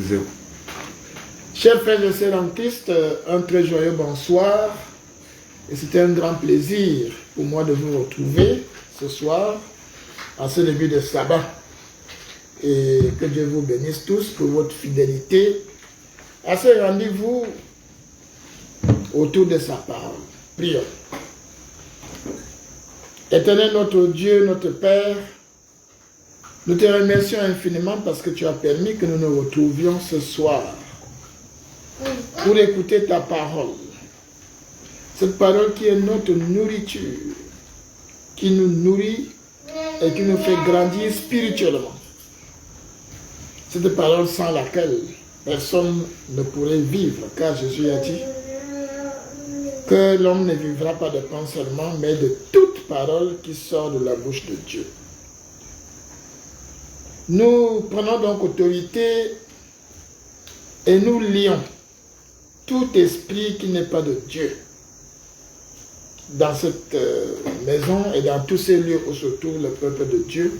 0. Chers frères et sœurs en Christ, un très joyeux bonsoir. Et c'est un grand plaisir pour moi de vous retrouver ce soir, en ce début de sabbat. Et que Dieu vous bénisse tous pour votre fidélité à ce rendez-vous autour de sa parole. Prions. Éternel notre Dieu, notre Père, nous te remercions infiniment parce que tu as permis que nous nous retrouvions ce soir pour écouter ta parole. Cette parole qui est notre nourriture, qui nous nourrit et qui nous fait grandir spirituellement. Cette parole sans laquelle personne ne pourrait vivre, car Jésus a dit que l'homme ne vivra pas de pain seulement, mais de toute parole qui sort de la bouche de Dieu. Nous prenons donc autorité et nous lions tout esprit qui n'est pas de Dieu dans cette maison et dans tous ces lieux où se trouve le peuple de Dieu,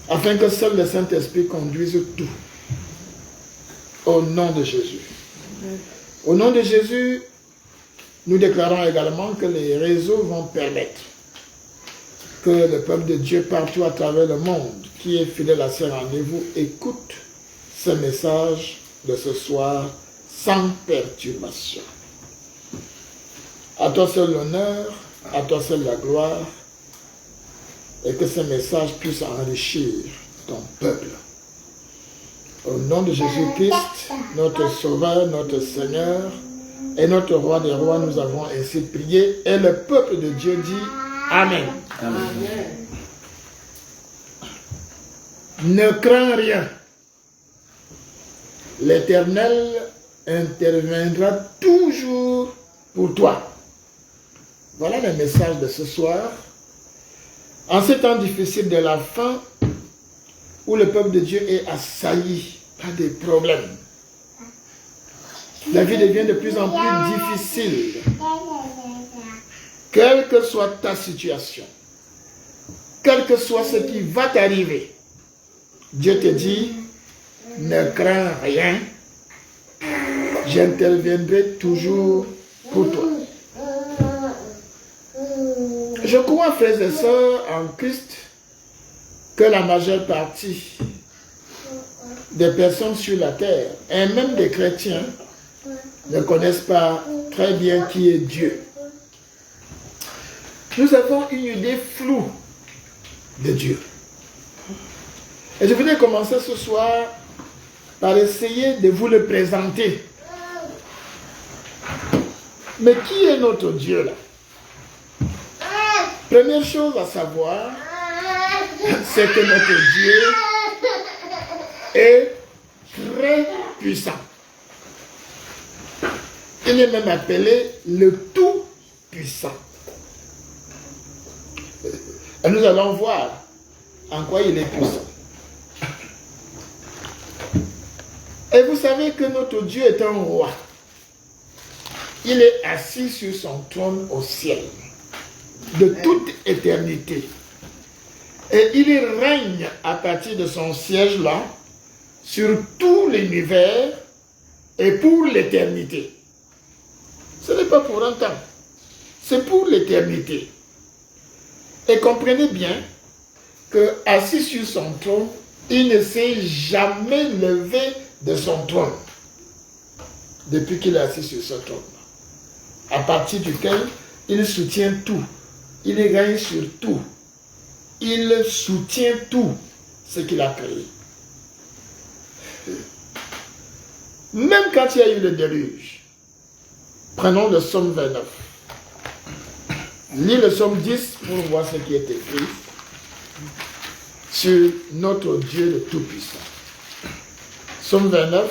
afin que seul le Saint-Esprit conduise tout. Au nom de Jésus. Au nom de Jésus, nous déclarons également que les réseaux vont permettre que le peuple de Dieu partout à travers le monde qui est fidèle à ce rendez-vous écoute ce message de ce soir sans perturbation. À toi seul l'honneur, à toi seul la gloire, et que ce message puisse enrichir ton peuple. Au nom de Jésus-Christ, notre Sauveur, notre Seigneur et notre Roi des Rois, nous avons ainsi prié, et le peuple de Dieu dit Amen. Amen. Ne crains rien. L'Éternel interviendra toujours pour toi. Voilà le message de ce soir. En ces temps difficiles de la fin, où le peuple de Dieu est assailli par des problèmes, la vie devient de plus en plus difficile. Quelle que soit ta situation, quel que soit ce qui va t'arriver, Dieu te dit, ne crains rien, j'interviendrai toujours pour toi. Je crois, frères et sœurs, en Christ, que la majeure partie des personnes sur la terre, et même des chrétiens, ne connaissent pas très bien qui est Dieu. Nous avons une idée floue de Dieu. Et je voudrais commencer ce soir par essayer de vous le présenter. Mais qui est notre Dieu là? Première chose à savoir, c'est que notre Dieu est très puissant. Il est même appelé le Tout-Puissant. Et nous allons voir en quoi il est puissant. Et vous savez que notre Dieu est un roi. Il est assis sur son trône au ciel, de toute éternité. Et il règne à partir de son siège là, sur tout l'univers et pour l'éternité. Ce n'est pas pour un temps, c'est pour l'éternité. Et comprenez bien que assis sur son trône, il ne s'est jamais levé de son trône depuis qu'il est assis sur ce trône, à partir duquel il soutient tout, il règne sur tout, il soutient tout ce qu'il a créé. Même quand il y a eu le déluge, prenons le psaume 29. Lis le psaume 10 pour voir ce qui est écrit sur notre Dieu le Tout-Puissant. Psaume 29,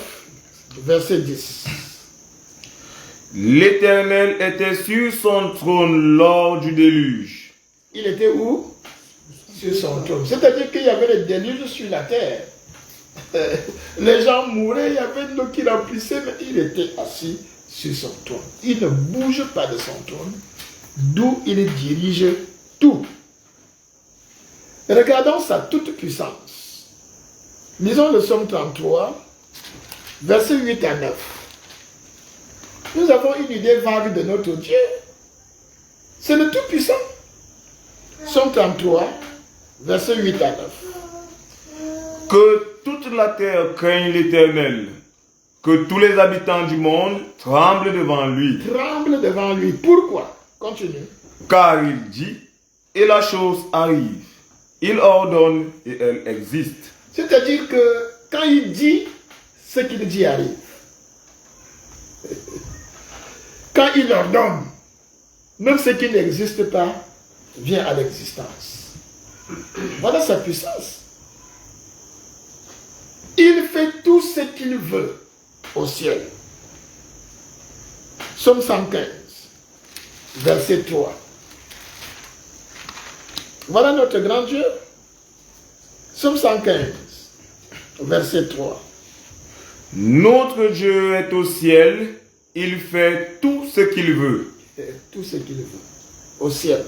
verset 10. L'Éternel était sur son trône lors du déluge. Il était où? Sur son trône. C'est-à-dire qu'il y avait le déluge sur la terre. Les gens mouraient, il y avait de l'eau qui remplissait, mais il était assis sur son trône. Il ne bouge pas de son trône, d'où il dirige tout. Regardons sa toute puissance. Lisons le psaume 33, versets 8 à 9. Nous avons une idée vague de notre Dieu. C'est le Tout-Puissant. Psaume 33, versets 8 à 9. Que toute la terre craigne l'Éternel, que tous les habitants du monde tremblent devant lui. Tremble devant lui. Pourquoi? Continue. Car il dit, et la chose arrive. Il ordonne et elle existe. C'est-à-dire que quand il dit, ce qu'il dit arrive. Quand il ordonne, même ce qui n'existe pas vient à l'existence. Voilà sa puissance. Il fait tout ce qu'il veut au ciel. Psaume 115, verset 3. Voilà notre grand Dieu. Psaume 115, verset 3. Notre Dieu est au ciel, il fait tout ce qu'il veut. Tout ce qu'il veut. Au ciel.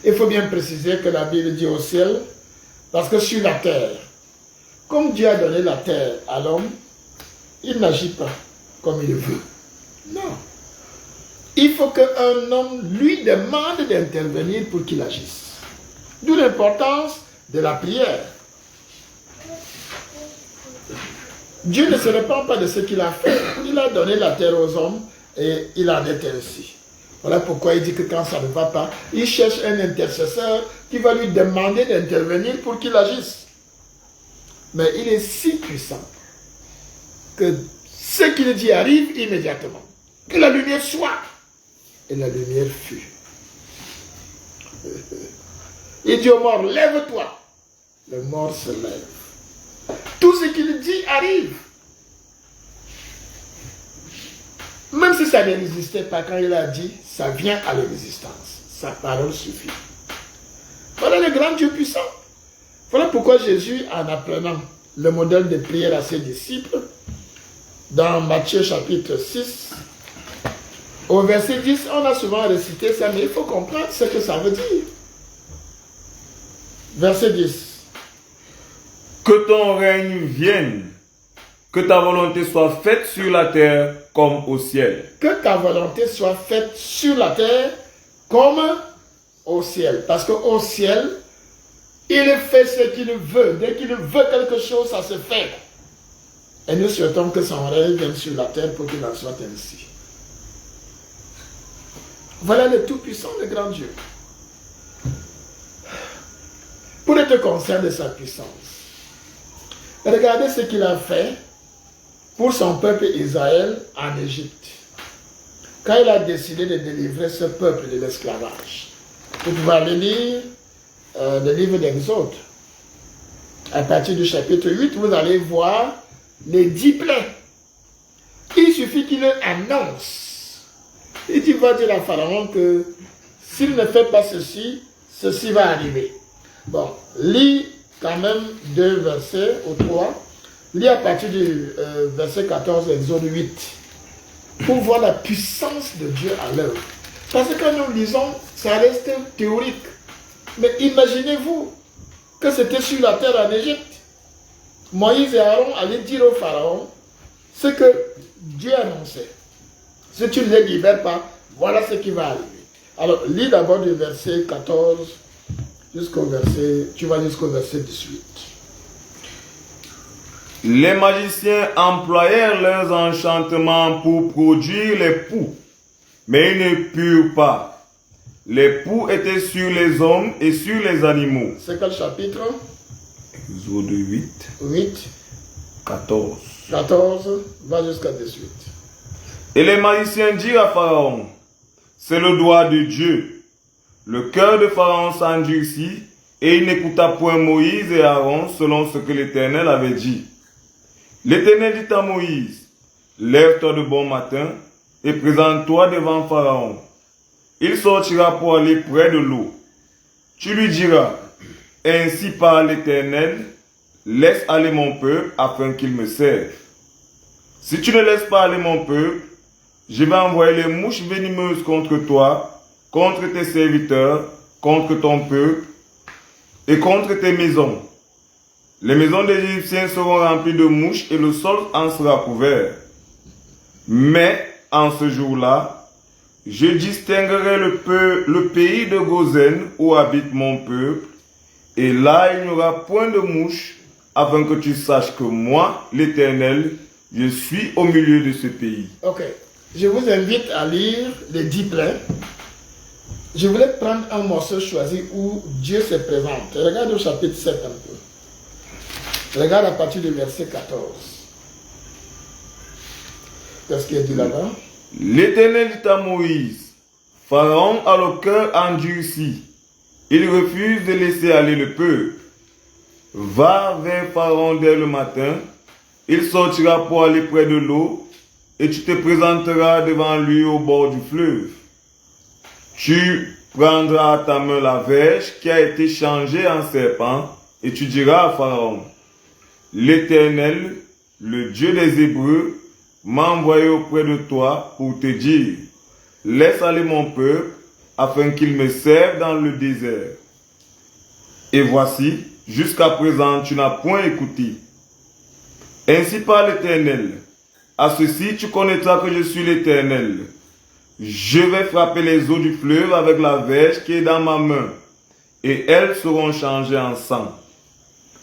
Il faut bien préciser que la Bible dit au ciel, parce que sur la terre, comme Dieu a donné la terre à l'homme, il n'agit pas comme il veut. Non. Il faut qu'un homme lui demande d'intervenir pour qu'il agisse. D'où l'importance de la prière. Dieu ne se répand pas de ce qu'il a fait. Il a donné la terre aux hommes et il en est ainsi. Voilà pourquoi il dit que quand ça ne va pas, il cherche un intercesseur qui va lui demander d'intervenir pour qu'il agisse. Mais il est si puissant que ce qu'il dit arrive immédiatement. Que la lumière soit. Et la lumière fut. Il dit au mort, lève-toi. Le mort se lève. Tout ce qu'il dit arrive. Même si ça n'existait pas quand il a dit, ça vient à l'existence. Sa parole suffit. Voilà le grand Dieu puissant. Voilà pourquoi Jésus, en apprenant le modèle de prière à ses disciples, dans Matthieu chapitre 6, au verset 10, on a souvent récité ça, mais il faut comprendre ce que ça veut dire. Verset 10. Que ton règne vienne, que ta volonté soit faite sur la terre comme au ciel. Que ta volonté soit faite sur la terre comme au ciel. Parce qu'au ciel, il fait ce qu'il veut. Dès qu'il veut quelque chose, ça se fait. Et nous souhaitons que son règne vienne sur la terre pour qu'il en soit ainsi. Voilà le Tout-Puissant, le grand Dieu. Pour être conscient de sa puissance, regardez ce qu'il a fait pour son peuple Israël en Égypte. Quand il a décidé de délivrer ce peuple de l'esclavage. Vous pouvez aller lire le livre d'Exode. À partir du chapitre 8, vous allez voir les 10 plaies. Il suffit qu'il annonce. Il va dire à Pharaon que s'il ne fait pas ceci, ceci va arriver. Bon, lis quand même 2 versets ou 3. Lis à partir du verset 14, Exode 8. Pour voir la puissance de Dieu à l'œuvre. Parce que quand nous lisons, ça reste théorique. Mais imaginez-vous que c'était sur la terre en Égypte. Moïse et Aaron allaient dire au Pharaon ce que Dieu annonçait. Si tu ne les libères pas, voilà ce qui va arriver. Alors, lis d'abord du verset 14 jusqu'au verset, tu vas jusqu'au verset 18. Les magiciens employèrent leurs enchantements pour produire les poux, mais ils ne purent pas. Les poux étaient sur les hommes et sur les animaux. C'est quel chapitre? Exode 8, 8, 14. 14, va jusqu'à 18. Et les magiciens dirent à Pharaon, c'est le doigt de Dieu. Le cœur de Pharaon s'endurcit et il n'écouta point Moïse et Aaron selon ce que l'Éternel avait dit. L'Éternel dit à Moïse, lève-toi de bon matin et présente-toi devant Pharaon. Il sortira pour aller près de l'eau. Tu lui diras, ainsi parle l'Éternel, laisse aller mon peuple afin qu'il me serve. Si tu ne laisses pas aller mon peuple, je vais envoyer les mouches venimeuses contre toi, contre tes serviteurs, contre ton peuple et contre tes maisons. Les maisons des Égyptiens seront remplies de mouches et le sol en sera couvert. Mais en ce jour-là, je distinguerai le pays de Gozen où habite mon peuple, et là il n'y aura point de mouches, afin que tu saches que moi, l'Éternel, je suis au milieu de ce pays. Ok. Je vous invite à lire les 10 plaies. Je voulais prendre un morceau choisi où Dieu se présente. Regarde au chapitre 7 un peu. Regarde à partir du verset 14. Qu'est-ce qu'il y a dit là-bas? L'Éternel dit à Moïse, Pharaon a le cœur endurci. Il refuse de laisser aller le peuple. Va vers Pharaon dès le matin. Il sortira pour aller près de l'eau et tu te présenteras devant lui au bord du fleuve. Tu prendras à ta main la verge qui a été changée en serpent et tu diras à Pharaon, l'Éternel, le Dieu des Hébreux, m'a envoyé auprès de toi pour te dire, laisse aller mon peuple afin qu'il me serve dans le désert. Et voici, jusqu'à présent, tu n'as point écouté. Ainsi parle l'Éternel. À ceci, tu connaîtras que je suis l'Éternel. Je vais frapper les eaux du fleuve avec la verge qui est dans ma main, et elles seront changées en sang.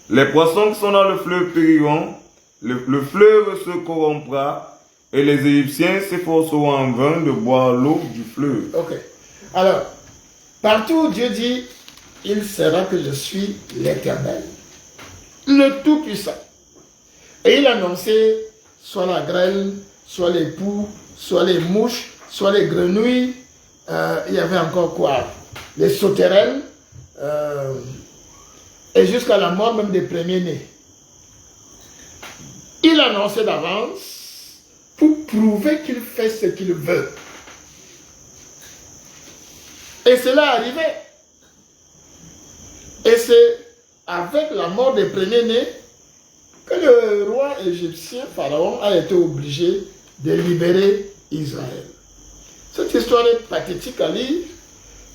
Les poissons qui sont dans le fleuve périront, le fleuve se corrompra, et les Égyptiens s'efforceront en vain de boire l'eau du fleuve. Ok. Alors, partout où Dieu dit, il sera que je suis l'Éternel, le Tout-Puissant. Et il annonçait soit la grêle, soit les poux, soit les mouches, soit les grenouilles, il y avait encore quoi? Les sauterelles, et jusqu'à la mort même des premiers-nés. Il annonçait d'avance pour prouver qu'il fait ce qu'il veut. Et cela arrivait. Et c'est avec la mort des premiers-nés que le roi égyptien, Pharaon, a été obligé de libérer Israël. Cette histoire est pathétique à lire.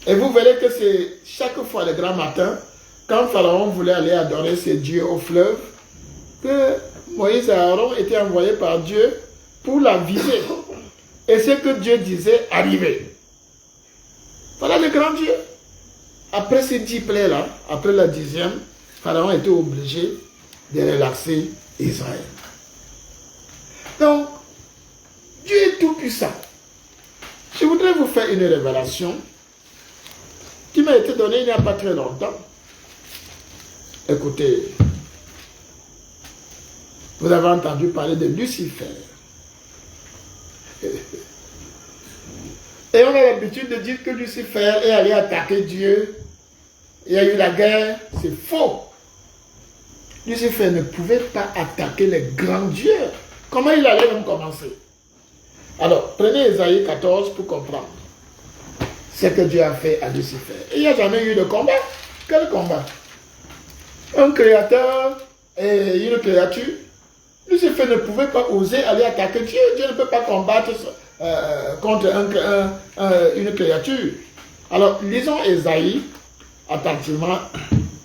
Et vous verrez que c'est chaque fois le grand matin, quand Pharaon voulait aller adorer ses dieux au fleuve, que Moïse et Aaron étaient envoyés par Dieu pour la viser. Et ce que Dieu disait arrivait. Voilà le grand Dieu. Après ces 10 plaies-là, après la 10e, Pharaon était obligé de relaxer Israël. Donc, Dieu est tout puissant. Je voudrais vous faire une révélation qui m'a été donnée il n'y a pas très longtemps. Écoutez, vous avez entendu parler de Lucifer. Et on a l'habitude de dire que Lucifer est allé attaquer Dieu. Il y a eu la guerre. C'est faux. Lucifer ne pouvait pas attaquer les grands dieux. Comment il allait même commencer? Alors, prenez Ésaïe 14 pour comprendre ce que Dieu a fait à Lucifer. Il n'y a jamais eu de combat. Quel combat? Un créateur et une créature. Lucifer ne pouvait pas oser aller attaquer Dieu. Dieu ne peut pas combattre contre une créature. Alors, lisons Ésaïe, attentivement,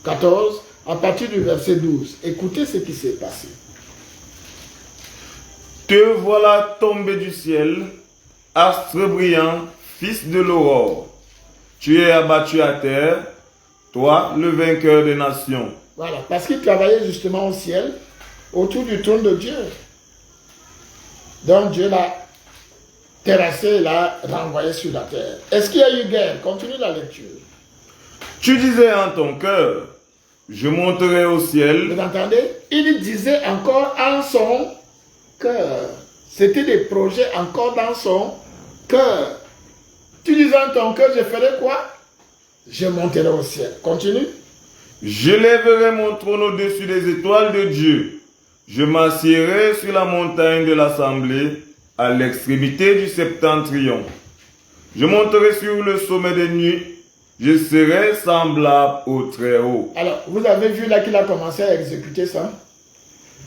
14, à partir du verset 12. Écoutez ce qui s'est passé. Te voilà tombé du ciel, astre brillant, fils de l'aurore. Tu es abattu à terre, toi, le vainqueur des nations. Voilà, parce qu'il travaillait justement au ciel, autour du trône de Dieu. Donc Dieu l'a terrassé et l'a renvoyé sur la terre. Est-ce qu'il y a eu guerre? Continue la lecture. Tu disais en ton cœur, je monterai au ciel. Vous entendez? Il disait encore en son cœur. C'était des projets encore dans son cœur. Tu disais en ton cœur, je ferai quoi? Je monterai au ciel. Continue. Je lèverai mon trône au-dessus des étoiles de Dieu. Je m'assiérai sur la montagne de l'assemblée, à l'extrémité du septentrion. Je monterai sur le sommet des nuits. Je serai semblable au Très-Haut. Alors, vous avez vu là qu'il a commencé à exécuter ça?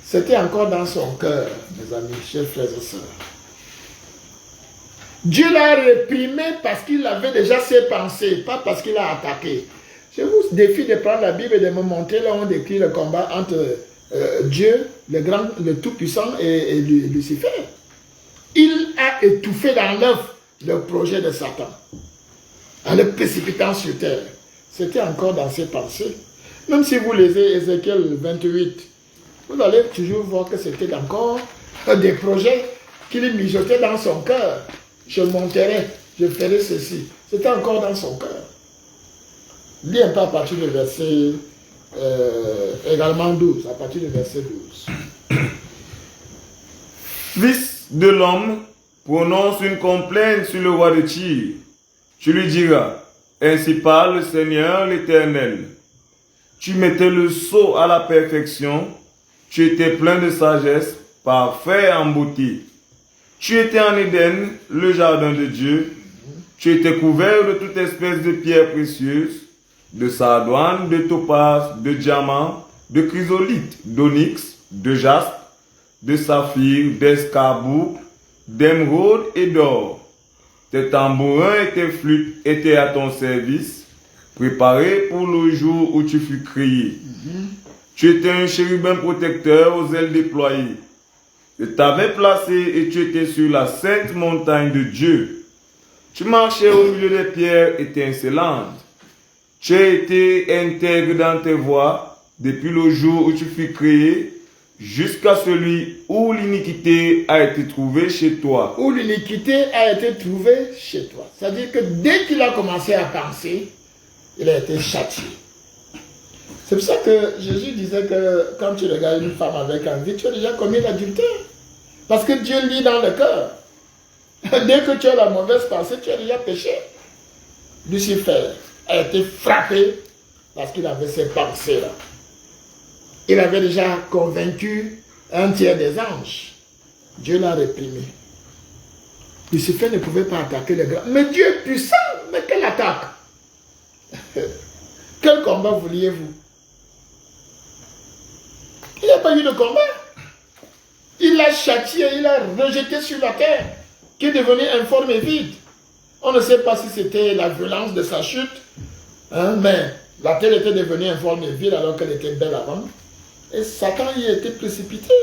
C'était encore dans son cœur, mes amis, chers frères et sœurs. Dieu l'a réprimé parce qu'il avait déjà ses pensées, pas parce qu'il a attaqué. Je vous défie de prendre la Bible et de me montrer là où on décrit le combat entre Dieu, le Tout-Puissant et Lucifer. Il a étouffé dans l'œuf le projet de Satan en le précipitant sur terre. C'était encore dans ses pensées. Même si vous lisez Ézéchiel 28, vous allez toujours voir que c'était encore des projets qu'il mijotait dans son cœur. Je monterai, je ferai ceci. C'était encore dans son cœur. Lis un peu à partir du verset également 12, à partir du verset 12. Fils de l'homme, prononce une complainte sur le roi de Tyr. Tu lui diras, ainsi parle le Seigneur l'Éternel. Tu mettais le sceau à la perfection, tu étais plein de sagesse, parfait en beauté. Tu étais en Éden, le jardin de Dieu. Tu étais couvert de toute espèce de pierres précieuses, de sardoine, de topaz, de diamant, de chrysolite, d'onyx, de jaspe, de saphir, d'escarboucle, d'émeraude et d'or. Tes tambourins et tes flûtes étaient à ton service, préparés pour le jour où tu fus créé. Tu étais un chérubin protecteur aux ailes déployées. Je t'avais placé et tu étais sur la sainte montagne de Dieu. Tu marchais au milieu des pierres étincelantes. Tu as été intègre dans tes voies depuis le jour où tu fus créé jusqu'à celui où l'iniquité a été trouvée chez toi. Où l'iniquité a été trouvée chez toi. C'est-à-dire que dès qu'il a commencé à penser, il a été châtié. C'est pour ça que Jésus disait que quand tu regardes une femme avec envie, tu as déjà commis l'adultère. Parce que Dieu lit dans le cœur. Dès que tu as la mauvaise pensée, tu as déjà péché. Lucifer a été frappé parce qu'il avait ces pensées-là. Il avait déjà convaincu un tiers des anges. Dieu l'a réprimé. Lucifer ne pouvait pas attaquer les grands. Mais Dieu est puissant. Mais quelle attaque? Quel combat vouliez-vous? Il n'y a pas eu de combat. Il l'a châtié, il l'a rejeté sur la terre, qui est devenue informe et vide. On ne sait pas si c'était la violence de sa chute, hein, mais la terre était devenue informe et vide alors qu'elle était belle avant. Et Satan y a été précipité.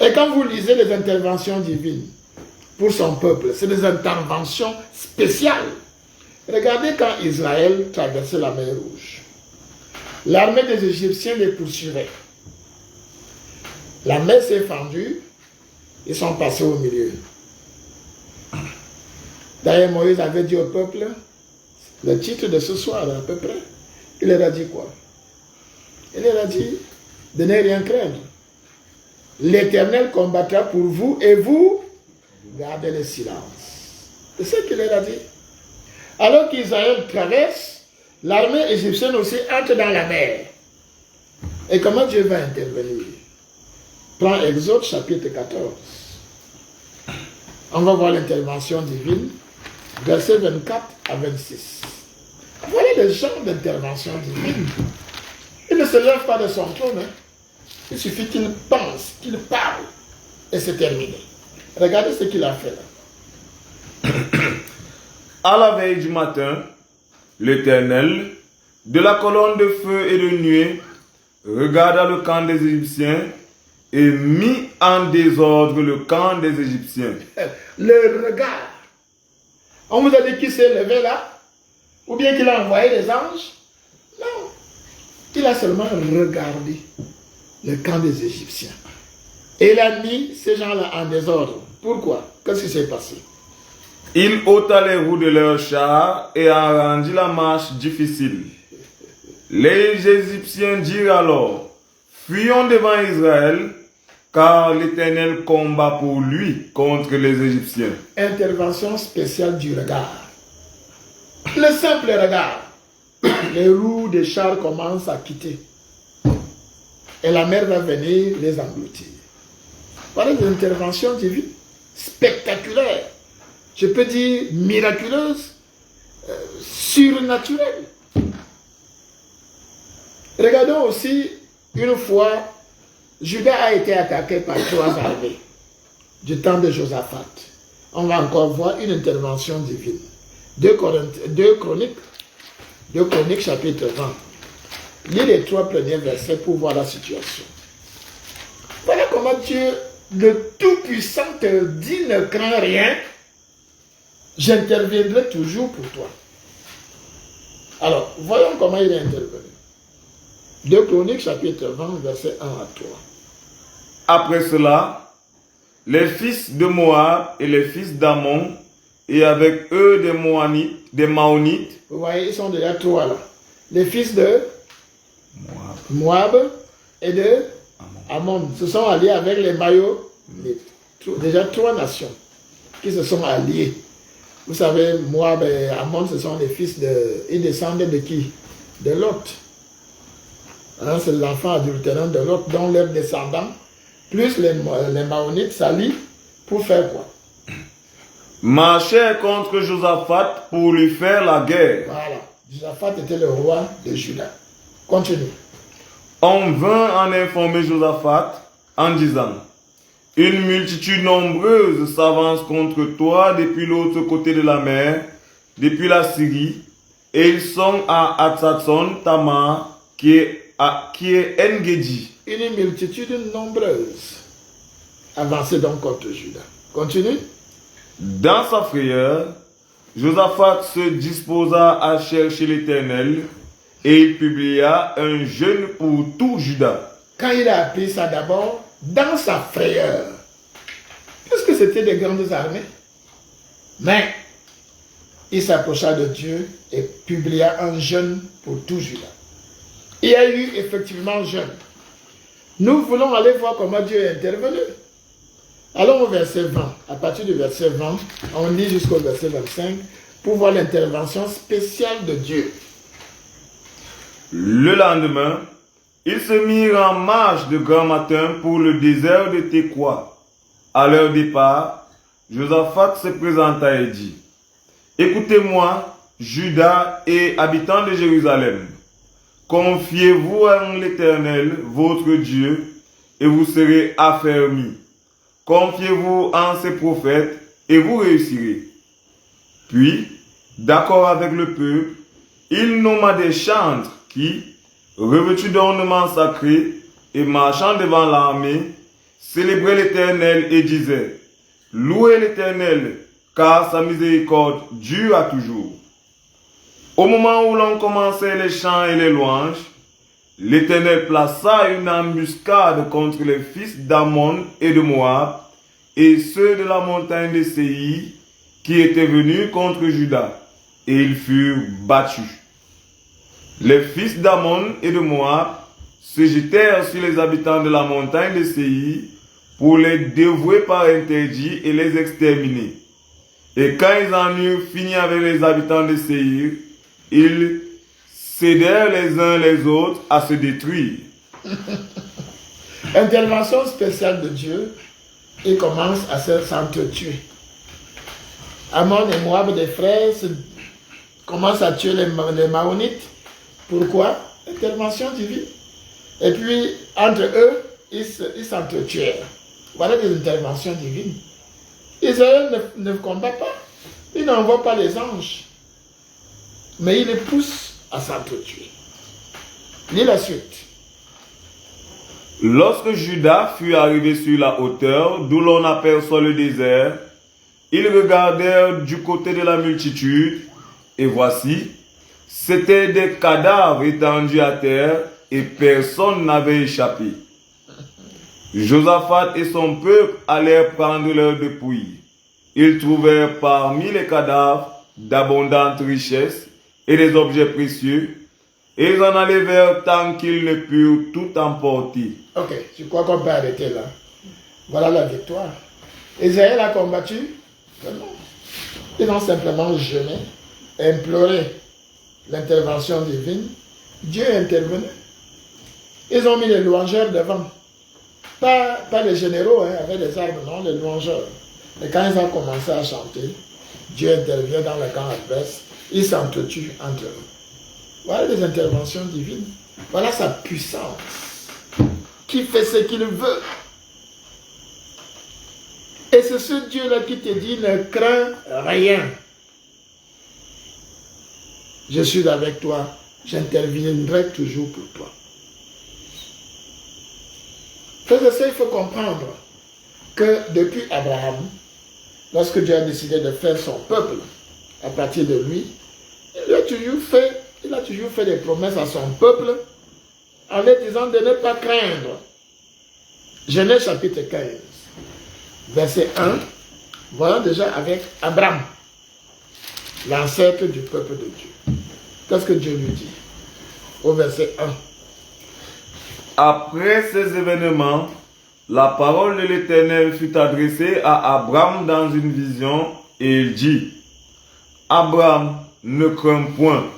Et quand vous lisez les interventions divines pour son peuple, c'est des interventions spéciales. Regardez quand Israël traversait la mer Rouge. L'armée des Égyptiens les poursuivait. La mer s'est fendue, ils sont passés au milieu. D'ailleurs, Moïse avait dit au peuple, le titre de ce soir à peu près, il leur a dit quoi? Il leur a dit, de ne rien craindre. L'Éternel combattra pour vous et vous gardez le silence. C'est ce qu'il leur a dit. Alors qu'Israël traverse, l'armée égyptienne aussi entre dans la mer. Et comment Dieu va intervenir? Prends Exode chapitre 14. On va voir l'intervention divine, versets 24 à 26. Voilà le genre d'intervention divine. Il ne se lève pas de son trône. Hein. Il suffit qu'il pense, qu'il parle, et c'est terminé. Regardez ce qu'il a fait là. À la veille du matin, l'Éternel, de la colonne de feu et de nuée, regarda le camp des Égyptiens et mit en désordre le camp des Égyptiens. Le regard. On vous a dit qu'il s'est levé là? Ou bien qu'il a envoyé des anges? Non. Il a seulement regardé le camp des Égyptiens. Et il a mis ces gens-là en désordre. Pourquoi? Qu'est-ce qui s'est passé? Il ôta les roues de leurs chars et en rendit la marche difficile. Les Égyptiens dirent alors, fuyons devant Israël, car l'Éternel combat pour lui contre les Égyptiens. Intervention spéciale du regard. Le simple regard. Les roues des chars commencent à quitter. Et la mer va venir les engloutir. Voilà des interventions divines spectaculaires. Je peux dire miraculeuses, surnaturelles. Regardons aussi, une fois, Juda a été attaqué par 3 armées du temps de Josaphat. On va encore voir une intervention divine. 2 Chroniques, 2 Chroniques chapitre 20. Lis les 3 premiers versets pour voir la situation. Voilà comment Dieu, le Tout-Puissant, te dit ne crains rien, j'interviendrai toujours pour toi. Alors, voyons comment il est intervenu. 2 Chroniques chapitre 20, verset 1 à 3. Après cela, les fils de Moab et les fils d'Ammon, et avec eux des Maonites. Vous voyez, ils sont déjà 3 là. Les fils de Moab et de Ammon se sont alliés avec les Maonites. Déjà 3 nations qui se sont alliées. Vous savez, Moab et Ammon, ce sont les fils de... Ils descendent de qui? De Lot. Hein, c'est l'enfant adultérant de Lot, dont leurs descendants, plus les Maonites s'allient pour faire quoi? Marchèrent contre Josaphat pour lui faire la guerre. Voilà. Josaphat était le roi de Juda. Continue. On vint en informer Josaphat en disant: une multitude nombreuse s'avance contre toi depuis l'autre côté de la mer, depuis la Syrie, et ils sont à Hatzatson Tamar, qui est En-Gedi. Une multitude nombreuse avançait donc contre Juda. Continue. Dans sa frayeur, Josaphat se disposa à chercher l'Éternel, et il publia un jeûne pour tout Juda. Quand il a appris ça d'abord, dans sa frayeur, puisque c'était des grandes armées, mais il s'approcha de Dieu et publia un jeûne pour tout Juda. Il y a eu effectivement un jeûne. Nous voulons aller voir comment Dieu est intervenu. Allons au verset 20. À partir du verset 20, on lit jusqu'au verset 25 pour voir l'intervention spéciale de Dieu. Le lendemain, ils se mirent en marche de grand matin pour le désert de Tekoa. À leur départ, Josaphat se présenta et dit: écoutez-moi, Juda et habitants de Jérusalem. Confiez-vous en l'Éternel, votre Dieu, et vous serez affermis. Confiez-vous en ses prophètes, et vous réussirez. Puis, d'accord avec le peuple, il nomma des chantres qui, revêtus d'ornements sacrés et marchant devant l'armée, célébraient l'Éternel et disaient: louez l'Éternel, car sa miséricorde dure à toujours. Au moment où l'on commençait les chants et les louanges, l'Éternel plaça une embuscade contre les fils d'Ammon et de Moab et ceux de la montagne de Séir qui étaient venus contre Juda, et ils furent battus. Les fils d'Ammon et de Moab se jetèrent sur les habitants de la montagne de Séir pour les dévouer par interdit et les exterminer. Et quand ils en eurent fini avec les habitants de Séir, ils cédèrent les uns les autres à se détruire. Intervention spéciale de Dieu, il commence à s'entretuer. Ammon et Moab, des frères, commencent à tuer les Maonites. Pourquoi? Intervention divine. Et puis, entre eux, ils s'entretuèrent. Voilà des interventions divines. Israël ne combat pas. Il n'envoie pas les anges. Mais il les pousse à s'entretuer. Lis la suite. Lorsque Juda fut arrivé sur la hauteur d'où l'on aperçoit le désert, ils regardèrent du côté de la multitude, et voici, c'étaient des cadavres étendus à terre, et personne n'avait échappé. Josaphat et son peuple allèrent prendre leurs dépouilles. Ils trouvèrent parmi les cadavres d'abondantes richesses et des objets précieux, et ils en enlevèrent tant qu'ils ne purent tout emporter. Ok, je crois qu'on peut arrêter là. Voilà la victoire. Israël a combattu? Non. Ils ont simplement jeûné, imploré l'intervention divine. Dieu est intervenu. Ils ont mis les louangeurs devant. Pas les généraux avec les armes, non, les louangeurs. Et quand ils ont commencé à chanter, Dieu intervient dans le camp adverse. Ils s'entretuent entre eux. Voilà les interventions divines. Voilà sa puissance qui fait ce qu'il veut. Et c'est ce Dieu-là qui te dit ne crains rien. je suis avec toi, j'interviendrai toujours pour toi. Frères et sœurs, il faut comprendre que depuis Abraham, lorsque Dieu a décidé de faire son peuple à partir de lui, il a toujours fait des promesses à son peuple en lui disant de ne pas craindre. Genèse chapitre 15, verset 1, voilà déjà avec Abraham, l'ancêtre du peuple de Dieu. Qu'est-ce que Dieu lui dit au verset 1? Après ces événements, la parole de l'Éternel fut adressée à Abraham dans une vision et il dit, Abraham, ne crains point,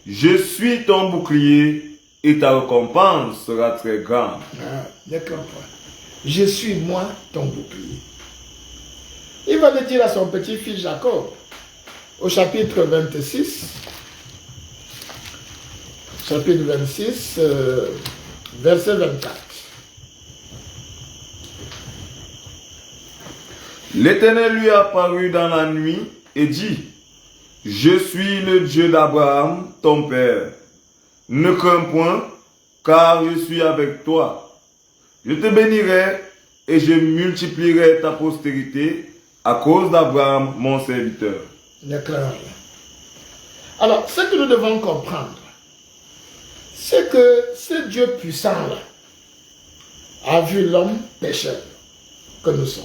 je suis ton bouclier et ta récompense sera très grande. Ne crains point, je suis moi ton bouclier. Il va le dire à son petit-fils Jacob au chapitre 26, chapitre 26, verset 24. L'Éternel lui apparut dans la nuit et dit, je suis le Dieu d'Abraham, ton père. Ne crains point, car je suis avec toi. Je te bénirai et je multiplierai ta postérité à cause d'Abraham, mon serviteur. Ne crains rien. Alors, ce que nous devons comprendre, c'est que ce Dieu puissant-là a vu l'homme pécheur que nous sommes.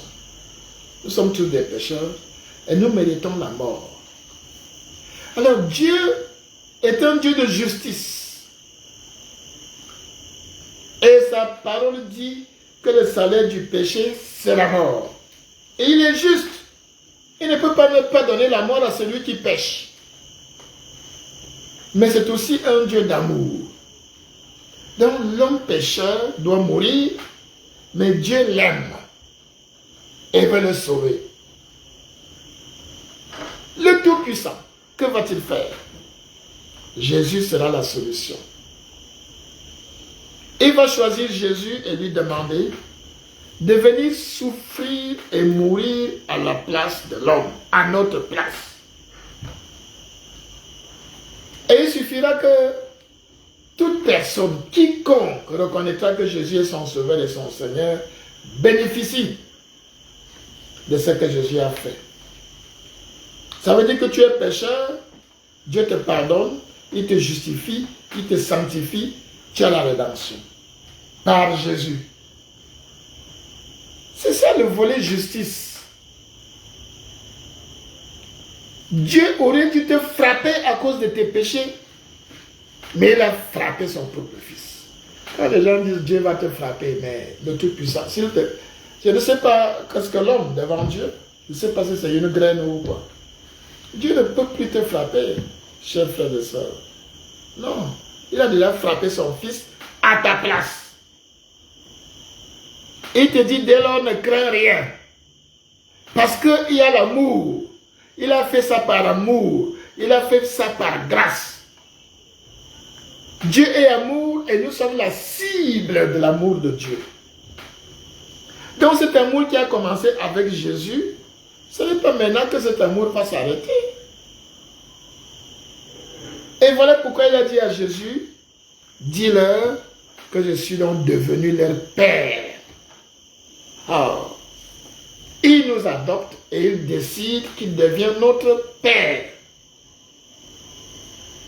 Nous sommes tous des pécheurs et nous méritons la mort. Alors Dieu est un Dieu de justice. Et sa parole dit que le salaire du péché, c'est la mort. Et il est juste. Il ne peut pas ne pas donner la mort à celui qui pêche. Mais c'est aussi un Dieu d'amour. Donc l'homme pécheur doit mourir, mais Dieu l'aime et veut le sauver. Le Tout-Puissant, que va-t-il faire? Jésus sera la solution. Il va choisir Jésus et lui demander de venir souffrir et mourir à la place de l'homme, à notre place. Et il suffira que toute personne, quiconque reconnaîtra que Jésus est son sauveur et son Seigneur, bénéficie de ce que Jésus a fait. Ça veut dire que tu es pécheur, Dieu te pardonne, il te justifie, il te sanctifie, tu as la rédemption par Jésus. C'est ça le volet justice. Dieu aurait dû te frapper à cause de tes péchés, mais il a frappé son propre fils. Quand les gens disent Dieu va te frapper, mais le Tout-Puissant, je ne sais pas qu'est-ce que l'homme devant Dieu. Je ne sais pas si c'est une graine ou quoi. Dieu ne peut plus te frapper, chers frères et sœurs. Non, il a déjà frappé son fils à ta place. Il te dit dès lors ne crains rien. Parce qu'il y a l'amour. Il a fait ça par amour. Il a fait ça par grâce. Dieu est amour et nous sommes la cible de l'amour de Dieu. Donc cet amour qui a commencé avec Jésus, ce n'est pas maintenant que cet amour va s'arrêter. Et voilà pourquoi il a dit à Jésus, dis-leur que je suis donc devenu leur Père. Oh. Il nous adopte et il décide qu'il devient notre Père.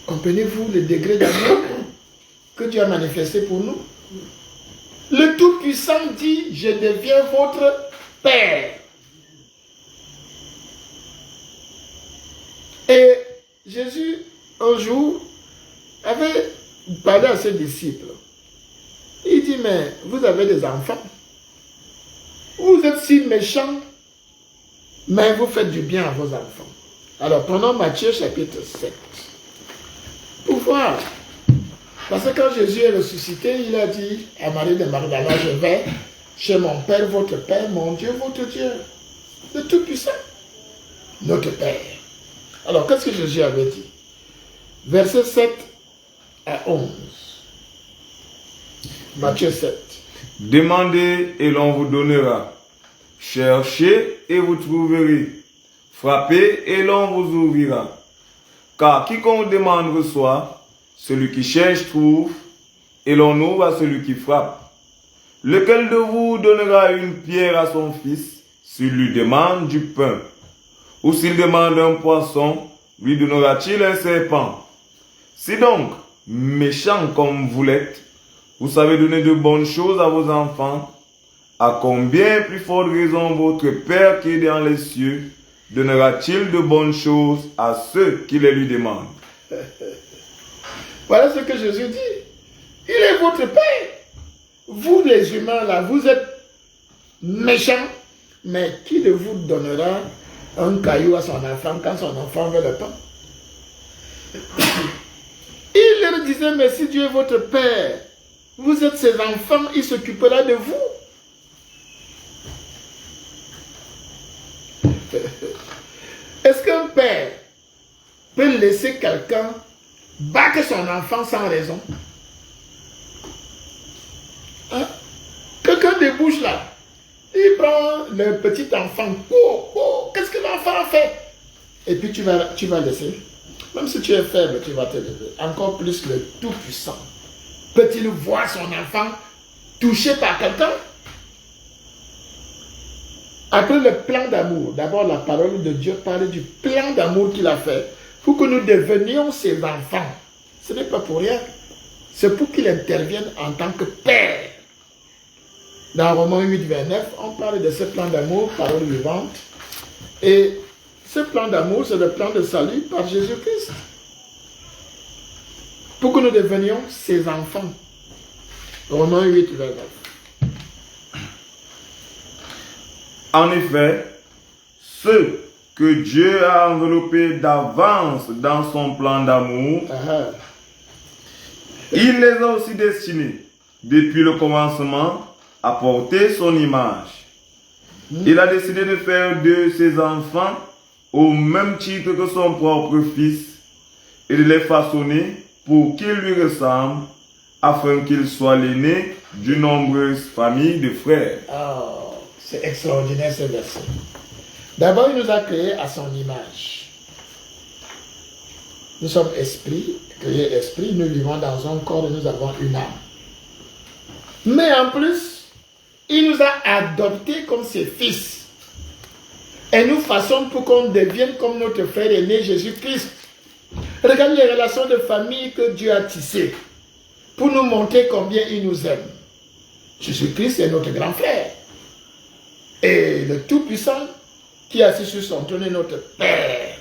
Comprenez-vous le degré d'amour que Dieu a manifesté pour nous? Le Tout-Puissant dit, je deviens votre Père. Et Jésus, un jour, avait parlé à ses disciples. Il dit, mais vous avez des enfants. Vous êtes si méchants, mais vous faites du bien à vos enfants. Alors, prenons Matthieu chapitre 7. Pour voir. Parce que quand Jésus est ressuscité, il a dit à Marie de Magdala, je vais chez mon Père, votre Père, mon Dieu, votre Dieu. Le Tout-Puissant. Notre Père. Alors, qu'est-ce que Jésus avait dit? Versets 7 à 11. Matthieu 7. Demandez et l'on vous donnera. Cherchez et vous trouverez. Frappez et l'on vous ouvrira. Car quiconque demande reçoit, celui qui cherche trouve, et l'on ouvre à celui qui frappe. Lequel de vous donnera une pierre à son fils s'il lui demande du pain? Ou s'il demande un poisson, lui donnera-t-il un serpent? Si donc, méchant comme vous l'êtes, vous savez donner de bonnes choses à vos enfants, à combien plus forte raison votre Père qui est dans les cieux donnera-t-il de bonnes choses à ceux qui les lui demandent? Voilà ce que Jésus dit. Il est votre Père. Vous les humains là, vous êtes méchants, mais qui de vous donnera un caillou à son enfant quand son enfant veut le pain? Il leur disait, mais si Dieu est votre Père, vous êtes ses enfants, il s'occupera de vous. Est-ce qu'un père peut laisser quelqu'un battre son enfant sans raison? Hein? Quelqu'un débouche là, il prend le petit enfant, qu'est-ce que l'enfant a fait? Et puis tu vas laisser. Même si tu es faible, tu vas te lever. Encore plus le Tout-Puissant. Peut-il voir son enfant touché par quelqu'un? Après le plan d'amour, d'abord la parole de Dieu parle du plan d'amour qu'il a fait pour que nous devenions ses enfants. Ce n'est pas pour rien. C'est pour qu'il intervienne en tant que Père. Dans Romains 8, 29, on parle de ce plan d'amour, parole vivante. Et ce plan d'amour, c'est le plan de salut par Jésus-Christ. Pour que nous devenions ses enfants. Romains 8, 29. En effet, ceux que Dieu a enveloppés d'avance dans son plan d'amour, il les a aussi destinés, depuis le commencement, à porter son image. Il a décidé de faire de ses enfants au même titre que son propre fils et de les façonner pour qu'ils lui ressemblent, afin qu'il soit l'aîné d'une nombreuse famille de frères. Oh, c'est extraordinaire ce verset. D'abord, il nous a créés à son image. Nous sommes esprits, créés esprit, nous vivons dans un corps et nous avons une âme. Mais en plus, il nous a adoptés comme ses fils. Et nous façonne pour qu'on devienne comme notre frère aîné Jésus-Christ. Regardez les relations de famille que Dieu a tissées pour nous montrer combien il nous aime. Jésus-Christ est notre grand frère. Et le Tout-Puissant qui est assis sur son trône est notre Père.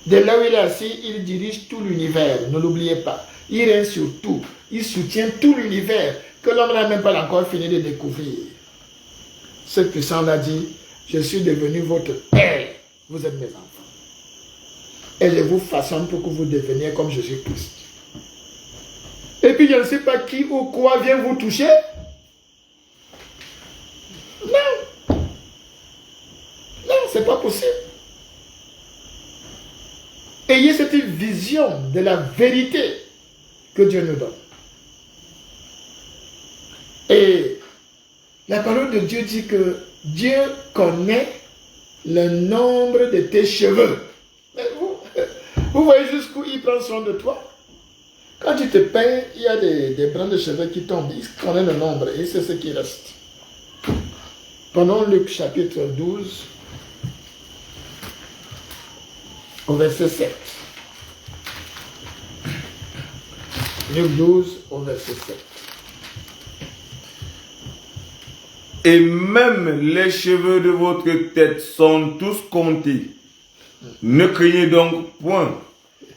De là où il est assis, il dirige tout l'univers. Ne l'oubliez pas. Il règne sur tout. Il soutient tout l'univers que l'homme n'a même pas encore fini de découvrir. Ce puissant a dit, je suis devenu votre Père. Vous êtes mes enfants. Et je vous façonne pour que vous deveniez comme Jésus-Christ. Et puis je ne sais pas qui ou quoi vient vous toucher. Non. Non, c'est pas possible. Ayez cette vision de la vérité que Dieu nous donne. Et la parole de Dieu dit que Dieu connaît le nombre de tes cheveux. Mais vous voyez jusqu'où il prend soin de toi. Quand tu te peins, il y a des brins de cheveux qui tombent. Il connaît le nombre et c'est ce qui reste. Prenons Luc chapitre 12, au verset 7. Luc 12, au verset 7. Et même les cheveux de votre tête sont tous comptés. Ne craignez donc point.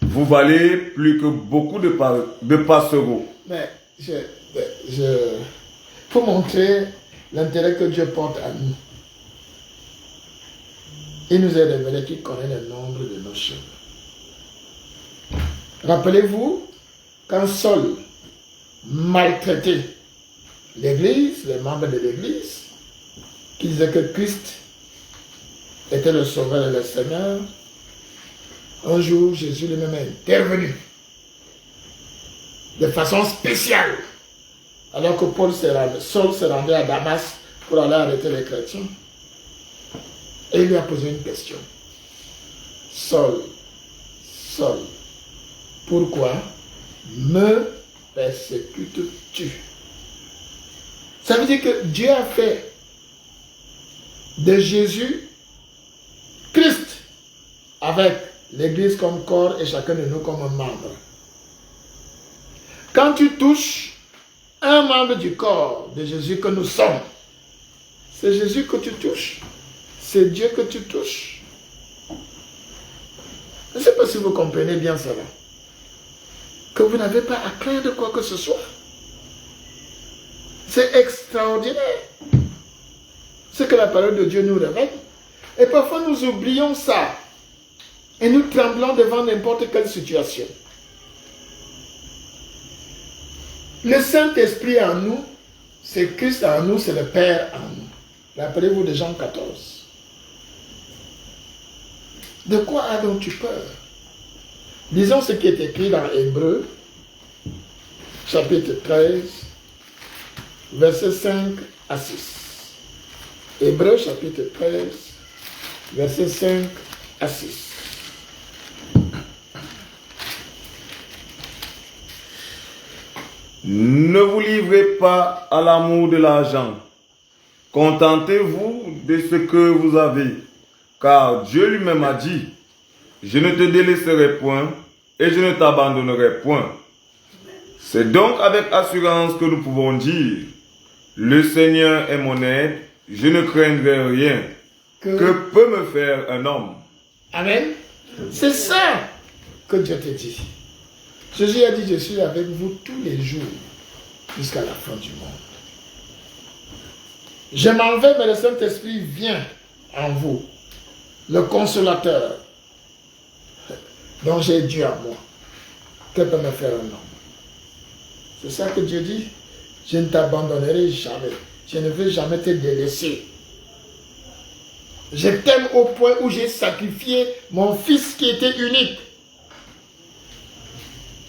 Vous valez plus que beaucoup de passereaux. Mais pour montrer l'intérêt que Dieu porte à nous, il nous a révélé qu'il connaît le nombre de nos cheveux. Rappelez-vous, quand Saul maltraitait l'Église, les membres de l'Église, qui disaient que Christ était le Sauveur et le Seigneur, un jour, Jésus lui-même est intervenu de façon spéciale. Alors que Saul se rendait à Damas pour aller arrêter les chrétiens. Et il lui a posé une question. Saul, Saul, pourquoi me persécutes-tu? Ça veut dire que Dieu a fait de Jésus Christ avec l'Église comme corps et chacun de nous comme un membre. Quand tu touches un membre du corps de Jésus que nous sommes, c'est Jésus que tu touches, c'est Dieu que tu touches. Je ne sais pas si vous comprenez bien cela. Que vous n'avez pas à craindre quoi que ce soit. C'est extraordinaire ce que la parole de Dieu nous révèle. Et parfois nous oublions ça. Et nous tremblons devant n'importe quelle situation. Le Saint-Esprit en nous, c'est Christ en nous, c'est le Père en nous. Rappelez-vous de Jean 14. De quoi as-tu peur? Lisons ce qui est écrit dans Hébreux, chapitre 13, versets 5 à 6. Hébreux, chapitre 13, versets 5 à 6. Ne vous livrez pas à l'amour de l'argent. Contentez-vous de ce que vous avez, car Dieu lui-même a dit, je ne te délaisserai point et je ne t'abandonnerai point. C'est donc avec assurance que nous pouvons dire, le Seigneur est mon aide, je ne craindrai rien. Que peut me faire un homme? Amen. C'est ça que Dieu te dit. Jésus a dit, je suis avec vous tous les jours jusqu'à la fin du monde. Je m'en vais, mais le Saint-Esprit vient en vous, le consolateur, dont j'ai Dieu en moi. Que peut me faire un homme? C'est ça que Dieu dit. Je ne t'abandonnerai jamais. Je ne veux jamais te délaisser. Je t'aime au point où j'ai sacrifié mon fils qui était unique.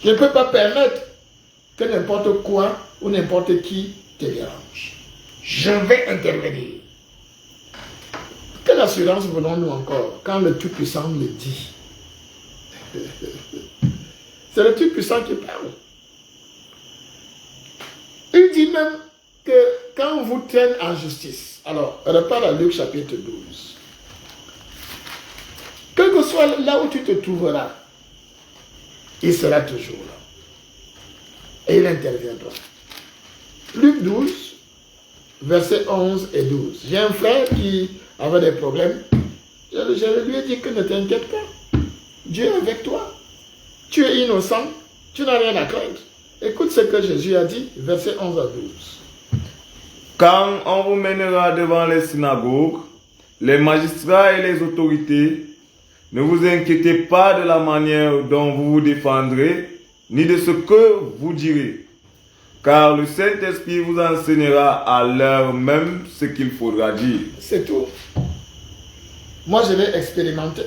Je ne peux pas permettre que n'importe quoi ou n'importe qui te dérange. Je vais intervenir. Quelle assurance voulons-nous encore quand le Tout-Puissant le dit? C'est le Tout-Puissant qui parle. Il dit même que quand on vous traîne en justice, alors, repars à Luc chapitre 12. Quel que soit là où tu te trouveras, il sera toujours là. Et il interviendra. Luc 12, versets 11 et 12. J'ai un frère qui avait des problèmes. Je lui ai dit que ne t'inquiète pas. Dieu est avec toi. Tu es innocent. Tu n'as rien à craindre. Écoute ce que Jésus a dit, versets 11 à 12. Quand on vous mènera devant les synagogues, les magistrats et les autorités, ne vous inquiétez pas de la manière dont vous vous défendrez, ni de ce que vous direz, car le Saint-Esprit vous enseignera à l'heure même ce qu'il faudra dire. C'est tout. Moi, je l'ai expérimenté.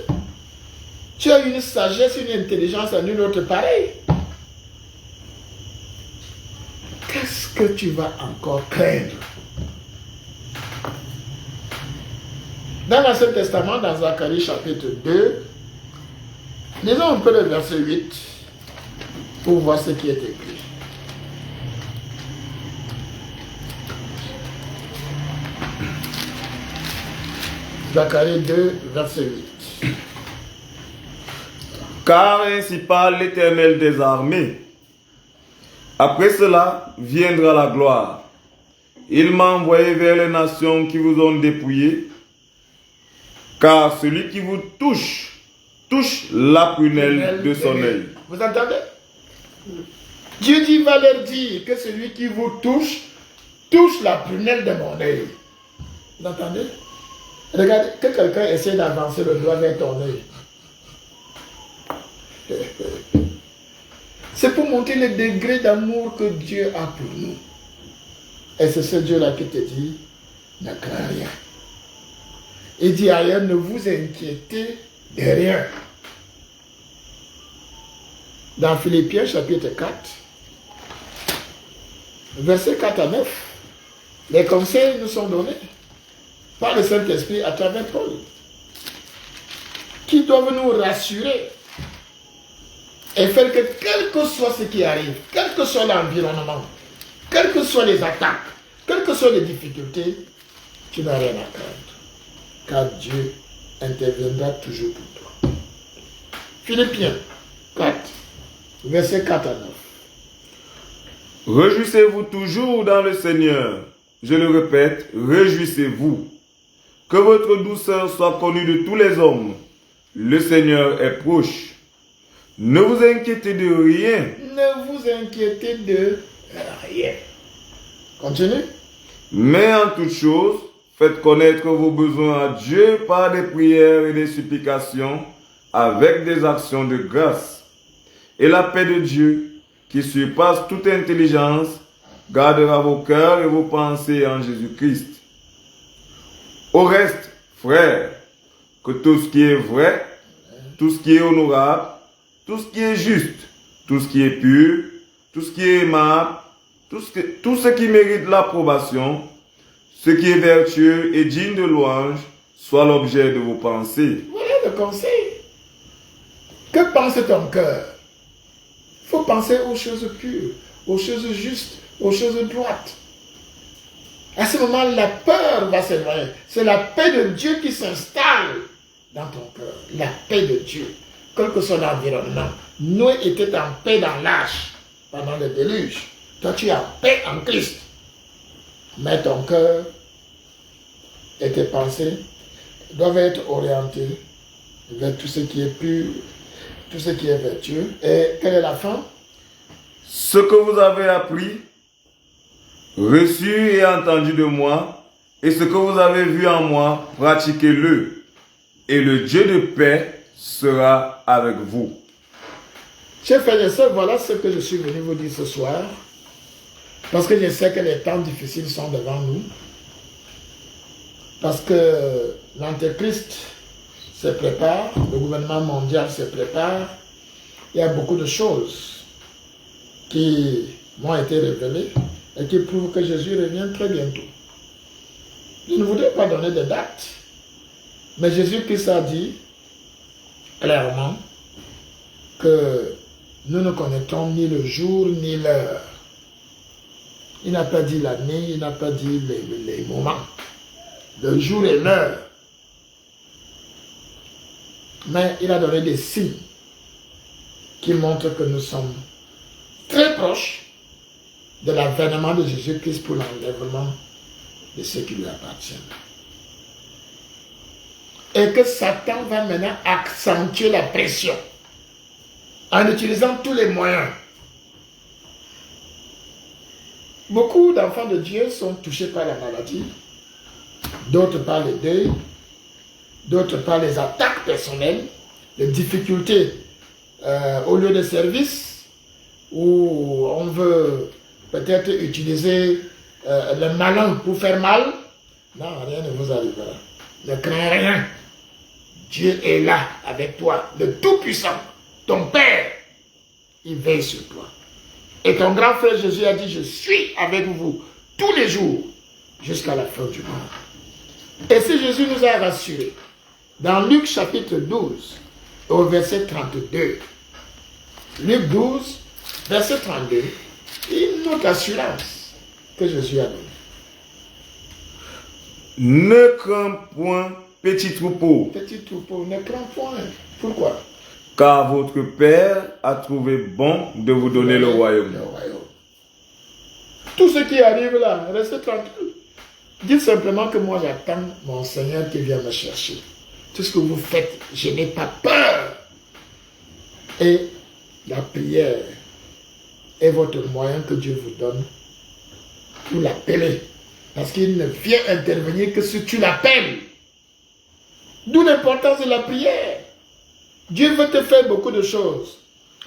Tu as une sagesse, une intelligence à nul autre pareil. Qu'est-ce que tu vas encore craindre? Dans l'Ancien Testament, dans Zacharie chapitre 2, lisons un peu le verset 8 pour voir ce qui est écrit. Zacharie 2, verset 8. Car ainsi parle l'Éternel des armées. Après cela viendra la gloire. Il m'a envoyé vers les nations qui vous ont dépouillés, car celui qui vous touche, touche la prunelle de son œil. Vous entendez? Dieu dit, va leur dire que celui qui vous touche, touche la prunelle de mon œil. Vous entendez? Regardez, que quelqu'un essaie d'avancer le doigt vers ton œil. C'est pour montrer le degré d'amour que Dieu a pour nous. Et c'est ce Dieu-là qui te dit, ne crains rien. Il dit ailleurs, ne vous inquiétez de rien. Dans Philippiens chapitre 4, versets 4 à 9, les conseils nous sont donnés par le Saint-Esprit à travers Paul, qui doivent nous rassurer Et faire que quel que soit ce qui arrive, quel que soit l'environnement, quelles que soient les attaques, quelles que soient les difficultés, tu n'as rien à craindre. Car Dieu interviendra toujours pour toi. Philippiens 4, versets 4 à 9. Réjouissez-vous toujours dans le Seigneur. Je le répète, réjouissez-vous. Que votre douceur soit connue de tous les hommes. Le Seigneur est proche. Ne vous inquiétez de rien. Ne vous inquiétez de rien. Continue. Mais en toute chose, faites connaître vos besoins à Dieu par des prières et des supplications, avec des actions de grâce. Et la paix de Dieu, qui surpasse toute intelligence, gardera vos cœurs et vos pensées en Jésus-Christ. Au reste, frères, que tout ce qui est vrai, tout ce qui est honorable, tout ce qui est juste, tout ce qui est pur, tout ce qui est aimable, tout ce qui mérite l'approbation, ce qui est vertueux et digne de louange, soit l'objet de vos pensées. Voilà le conseil. Que pense ton cœur? Il faut penser aux choses pures, aux choses justes, aux choses droites. À ce moment, la peur va s'éloigner. C'est la paix de Dieu qui s'installe dans ton cœur. La paix de Dieu. Quel que soit l'environnement. Noé était en paix dans l'arche pendant le déluge. Toi, tu es en paix en Christ. Mais ton cœur et tes pensées doivent être orientés vers tout ce qui est pur, tout ce qui est vertueux. Et quelle est la fin? Ce que vous avez appris, reçu et entendu de moi, et ce que vous avez vu en moi, pratiquez-le, et le Dieu de paix sera avec vous. Chers frères et sœurs, voilà ce que je suis venu vous dire ce soir, parce que je sais que les temps difficiles sont devant nous, parce que l'Antéchrist se prépare, le gouvernement mondial se prépare, il y a beaucoup de choses qui m'ont été révélées et qui prouvent que Jésus revient très bientôt. Je ne voudrais pas donner de date, mais Jésus-Christ a dit clairement que nous ne connaissons ni le jour ni l'heure. Il n'a pas dit l'année, il n'a pas dit les moments, le jour et l'heure. Mais il a donné des signes qui montrent que nous sommes très proches de l'avènement de Jésus-Christ pour l'enlèvement de ceux qui lui appartiennent. Et que Satan va maintenant accentuer la pression en utilisant tous les moyens. Beaucoup d'enfants de Dieu sont touchés par la maladie, d'autres par le deuil, d'autres par les attaques personnelles, les difficultés au lieu de service, où on veut peut-être utiliser le malin pour faire mal. Non, rien ne vous arrivera. Ne crains rien. Dieu est là avec toi, le Tout-Puissant, ton Père. Il veille sur toi. Et ton grand frère Jésus a dit, je suis avec vous tous les jours jusqu'à la fin du monde. Et si Jésus nous a rassurés, dans Luc chapitre 12, au verset 32, Luc 12, verset 32, une autre assurance que Jésus a donnée. Ne crains point, petit troupeau. Petit troupeau, ne crains point. Pourquoi? Car votre Père a trouvé bon de vous donner le royaume. Tout ce qui arrive là, restez tranquille. Dites simplement que moi j'attends mon Seigneur qui vient me chercher. Tout ce que vous faites, je n'ai pas peur. Et la prière est votre moyen que Dieu vous donne pour l'appeler. Parce qu'il ne vient intervenir que si tu l'appelles. D'où l'importance de la prière. Dieu veut te faire beaucoup de choses,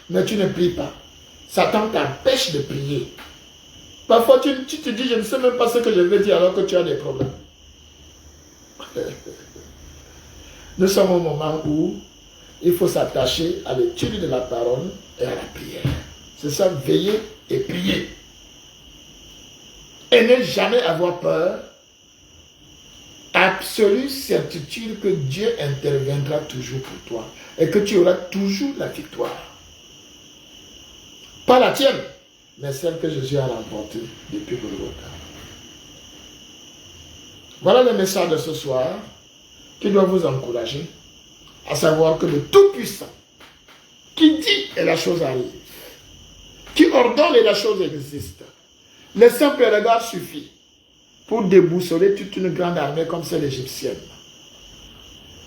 mais tu ne pries pas. Satan t'empêche de prier. Parfois, tu te dis, je ne sais même pas ce que je vais dire alors que tu as des problèmes. Nous sommes au moment où il faut s'attacher à l'étude de la parole et à la prière. C'est ça, veiller et prier. Et ne jamais avoir peur. Absolue certitude que Dieu interviendra toujours pour toi et que tu auras toujours la victoire. Pas la tienne, mais celle que Jésus a remportée depuis Golgotha. Voilà le message de ce soir qui doit vous encourager à savoir que le Tout-Puissant, qui dit et la chose arrive, qui ordonne et la chose existe, le simple regard suffit pour déboussoler toute une grande armée comme celle égyptienne.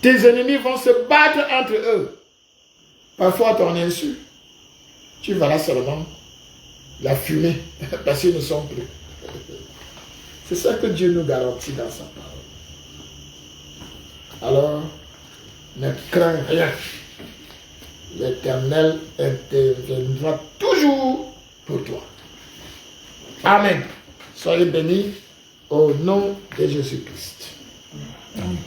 Tes ennemis vont se battre entre eux. Parfois à ton insu, tu verras seulement la fumée, parce qu'ils ne sont plus. C'est ça que Dieu nous garantit dans sa parole. Alors, ne crains rien. L'Éternel interviendra toujours pour toi. Amen. Soyez bénis au nom de Jésus-Christ. Amen.